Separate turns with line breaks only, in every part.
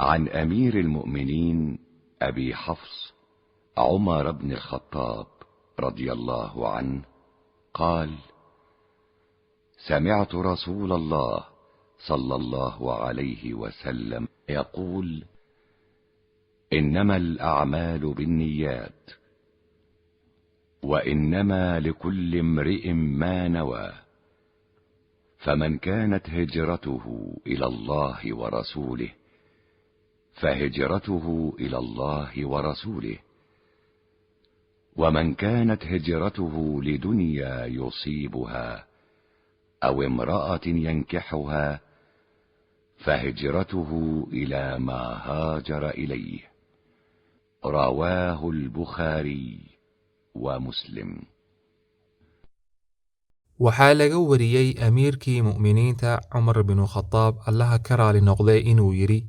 عن أمير المؤمنين أبي حفص عمر بن الخطاب رضي الله عنه قال: سمعت رسول الله صلى الله عليه وسلم يقول: إنما الأعمال بالنيات، وإنما لكل امرئ ما نوى، فمن كانت هجرته إلى الله ورسوله فهجرته إلى الله ورسوله، ومن كانت هجرته لدنيا يصيبها أو امرأة ينكحها فهجرته إلى ما هاجر إليه. رواه البخاري ومسلم.
waxaa laga wariyey amiirkii mu'miniinta Cumar bin Khattab Allaha ka raali noqday inuu yiri: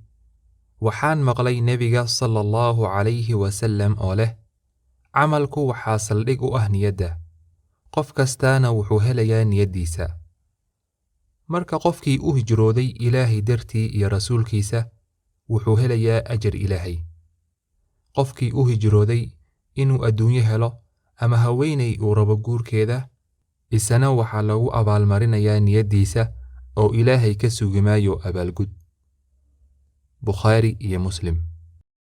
waxaan maqlay nebiga sallallahu calayhi wasallam oo leh: camalku waxaa saldhig u ah niyadda, qof kastaana wuxuu helayaa niyaddiisa. marka qofkii u hijrooday Ilaahay dartii iyo rasuulkiisa wuxuu helayaa ajar Ilaahay. qofkii u hijrooday inuu adduunyo helo ama haweenay uu rabo guurkeeda, isana waxaa lagu abaalmarinayaa niyaddiisa oo Ilaahay ka sugi maayo abaalgud. Bukhari iyo Muslim.